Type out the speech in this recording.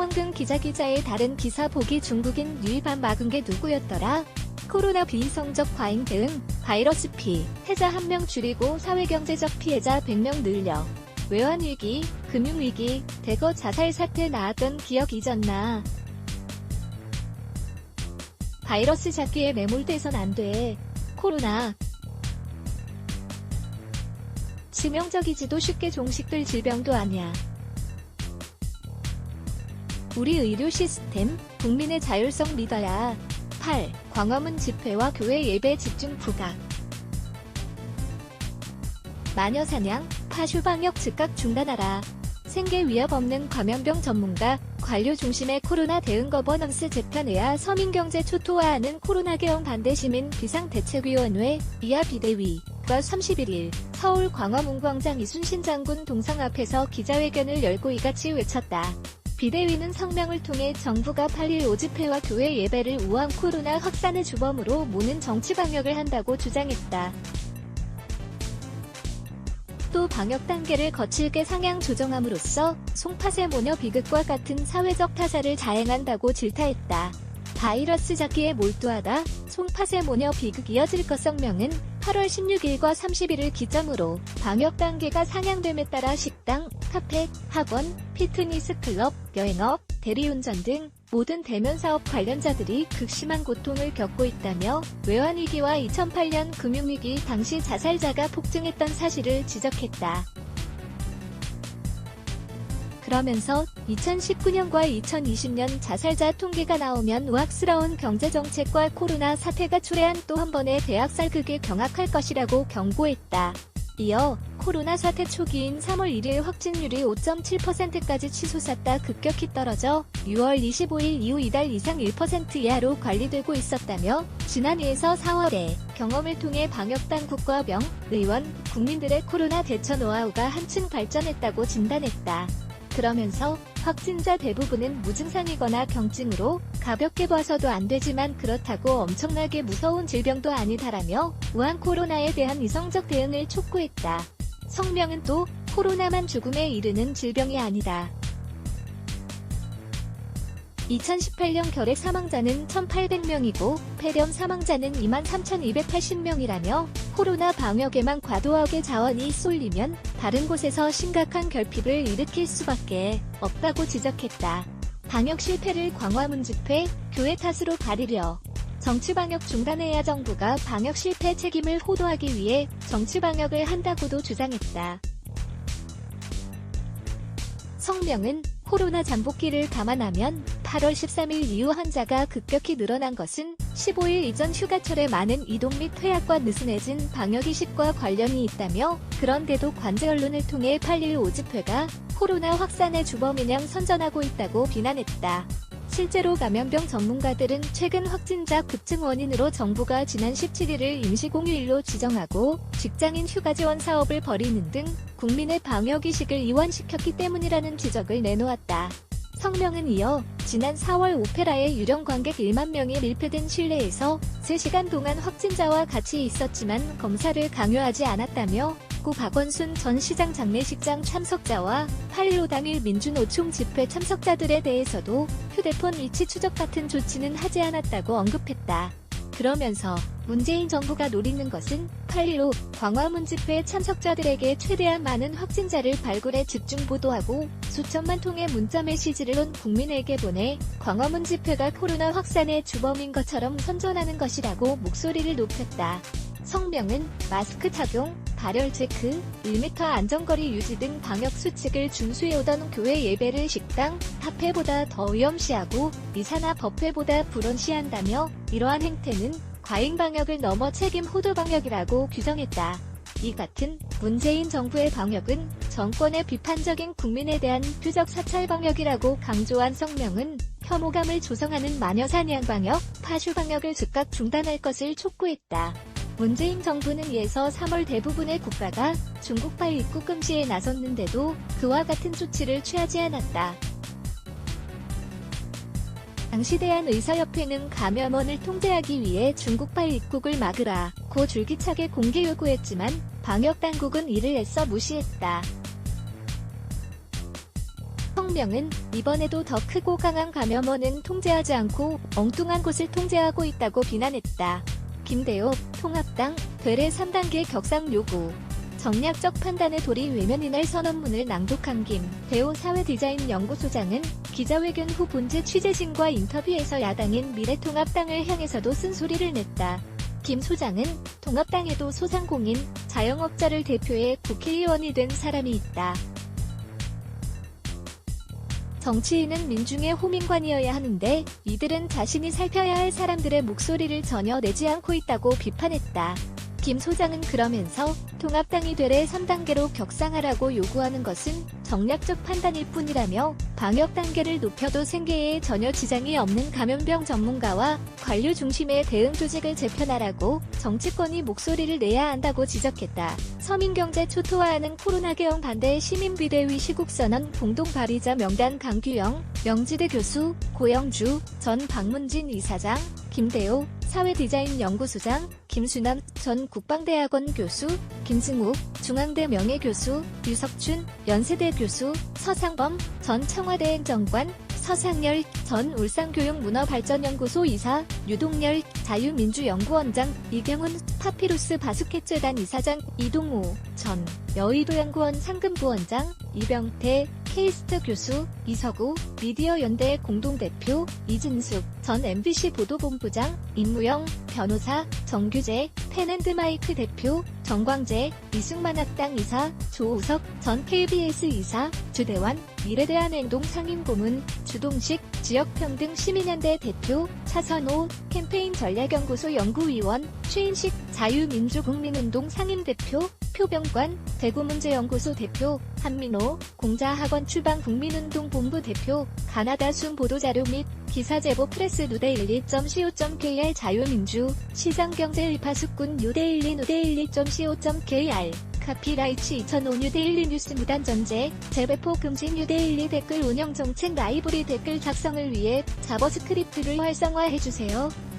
황금 기자의 다른 기사 보기 중국인 유입안 막은 게 누구였더라? 코로나 비이성적 과잉 대응, 바이러스 피해자 1명 줄이고 사회경제적 피해자 100명 늘려. 외환위기, 금융위기, 대거 자살 사태 나왔던 기억 잊었나? 바이러스 잡기에 매몰돼선 안 돼. 코로나. 치명적이지도 쉽게 종식될 질병도 아니야. 우리 의료 시스템, 국민의 자율성 믿어야. 8. 광화문 집회와 교회 예배 집중 부각. 마녀 사냥, 파쇼 방역 즉각 중단하라. 생계 위협 없는 감염병 전문가, 관료 중심의 코로나 대응 거버넌스 재판회와 서민경제 초토화하는 코로나 계엄 반대 시민 비상대책위원회, 이하 비대위가 31일 서울 광화문 광장 이순신 장군 동상 앞에서 기자회견을 열고 이같이 외쳤다. 비대위는 성명을 통해 정부가 8일 5집회와 교회 예배를 우한 코로나 확산의 주범으로 모는 정치 방역을 한다고 주장했다. 또 방역 단계를 거칠게 상향 조정함으로써 송파세 모녀 비극과 같은 사회적 타사를 자행한다고 질타했다. 바이러스 잡기에 몰두하다 송파세 모녀 비극 이어질 것. 성명은 8월 16일과 31일 기점으로 방역 단계가 상향됨에 따라 식당, 카페, 학원, 피트니스 클럽, 여행업, 대리운전 등 모든 대면 사업 관련자들이 극심한 고통을 겪고 있다며 외환위기와 2008년 금융위기 당시 자살자가 폭증했던 사실을 지적했다. 그러면서 2019년과 2020년 자살자 통계가 나오면 우악스러운 경제정책과 코로나 사태가 초래한 또 한 번의 대학살극에 경악할 것이라고 경고했다. 이어 코로나 사태 초기인 3월 1일 확진율이 5.7%까지 치솟았다 급격히 떨어져 6월 25일 이후 이달 이상 1% 이하로 관리되고 있었다며 지난 2에서 4월에 경험을 통해 방역당국과 명, 의원, 국민들의 코로나 대처 노하우가 한층 발전했다고 진단했다. 그러면서 확진자 대부분은 무증상이거나 경증으로 가볍게 봐서도 안 되지만 그렇다고 엄청나게 무서운 질병도 아니다라며 우한 코로나에 대한 이성적 대응을 촉구했다. 성명은 또 코로나만 죽음에 이르는 질병이 아니다. 2018년 결핵 사망자는 1,800명이고 폐렴 사망자는 23,280명이라며 코로나 방역에만 과도하게 자원이 쏠리면 다른 곳에서 심각한 결핍을 일으킬 수밖에 없다고 지적했다. 방역 실패를 광화문 집회, 교회 탓으로 가리려. 정치방역 중단해야 정부가 방역 실패 책임을 호도하기 위해 정치방역을 한다고도 주장했다. 성명은 코로나 잠복기를 감안하면 8월 13일 이후 환자가 급격히 늘어난 것은 15일 이전 휴가철에 많은 이동 및 퇴학과 느슨해진 방역의식과 관련이 있다며 그런데도 관제 언론을 통해 8일 5집회가 코로나 확산의 주범이냥 선전하고 있다고 비난했다. 실제로 감염병 전문가들은 최근 확진자 급증 원인으로 정부가 지난 17일을 임시공휴일로 지정하고 직장인 휴가 지원 사업을 벌이는 등 국민의 방역의식을 이완시켰기 때문이라는 지적을 내놓았다. 성명은 이어 지난 4월 오페라의 유령 관객 1만 명이 밀폐된 실내에서 3시간 동안 확진자와 같이 있었지만 검사를 강요하지 않았다며 고 박원순 전 시장 장례식장 참석자와 8.15 당일 민주노총 집회 참석자들에 대해서도 휴대폰 위치 추적 같은 조치는 하지 않았다고 언급했다. 그러면서 문재인 정부가 노리는 것은 8.15 광화문 집회 참석자들에게 최대한 많은 확진자를 발굴해 집중 보도하고 수천만 통의 문자 메시지를 온 국민에게 보내 광화문 집회가 코로나 확산의 주범인 것처럼 선전하는 것이라고 목소리를 높였다. 성명은 마스크 착용, 발열 체크, 1m 안전거리 유지 등 방역 수칙을 준수해오던 교회 예배를 식당, 카페보다 더 위험시하고 미사나 법회보다 불온시한다며 이러한 행태는 과잉 방역을 넘어 책임 호도 방역이라고 규정했다. 이 같은 문재인 정부의 방역은 정권의 비판적인 국민에 대한 표적 사찰 방역이라고 강조한 성명은 혐오감을 조성하는 마녀 사냥 방역, 파쇼 방역을 즉각 중단할 것을 촉구했다. 문재인 정부는 이에서 3월 대부분의 국가가 중국발 입국 금지에 나섰는데도 그와 같은 조치를 취하지 않았다. 당시 대한의사협회는 감염원을 통제하기 위해 중국발 입국을 막으라고 줄기차게 공개 요구했지만 방역당국은 이를 애써 무시했다. 성명은 이번에도 더 크고 강한 감염원은 통제하지 않고 엉뚱한 곳을 통제하고 있다고 비난했다. 김대호, 통합당, 되레 3단계 격상 요구. 정략적 판단의 도리 외면 이날 선언문을 낭독한 김대호 사회디자인연구소장은 기자회견 후 본지 취재진과 인터뷰에서 야당인 미래통합당을 향해서도 쓴소리를 냈다. 김 소장은 통합당에도 소상공인, 자영업자를 대표해 국회의원이 된 사람이 있다. 정치인은 민중의 호민관이어야 하는데 이들은 자신이 살펴야 할 사람들의 목소리를 전혀 내지 않고 있다고 비판했다. 김 소장은 그러면서 통합당이 되레 3단계로 격상하라고 요구하는 것은 정략적 판단일 뿐이라며 방역 단계를 높여도 생계에 전혀 지장이 없는 감염병 전문가와 관료 중심의 대응 조직을 재편하라고 정치권이 목소리를 내야 한다고 지적했다. 서민경제 초토화하는 코로나 개혁 반대 시민비대위 시국선언 공동 발의자 명단 강규영, 명지대 교수, 고영주, 전 박문진 이사장, 김대호 사회디자인연구소장, 김순남 전 국방대학원 교수, 김승욱 중앙대 명예교수, 유석춘 연세대 교수, 서상범 전 청와대 행정관, 서상열 전 울산교육문화발전연구소 이사, 유동열 자유민주연구원장, 이경훈 파피루스 바스켓재단 이사장, 이동우 전 여의도연구원 상금부원장, 이병태 케이스트 교수, 이서구 미디어연대 공동대표, 이진숙 전 MBC 보도본부장, 임무영 변호사, 정규재 펜앤드마이크 대표, 정광재 이승만학당 이사, 조우석 전 KBS 이사, 주대환 미래대한행동 상임고문, 주동식 지역평등 시민연대 대표, 차선호 캠페인 전략연구소 연구위원, 최인식 자유민주국민운동 상임대표, 표병관 대구문제연구소 대표, 한민호 공자학원 출방 국민운동본부 대표, 가나다 순 보도자료 및 기사 제보 프레스 누데일리.co.kr 자유민주 시장경제 일파수꾼 뉴데일리 누데일리.co.kr 카피라이츠 2005 뉴데일리 뉴스 무단전제 재배포 금지 뉴데일리 댓글 운영 정책 라이브리 댓글 작성을 위해 자버스크립트를 활성화해주세요.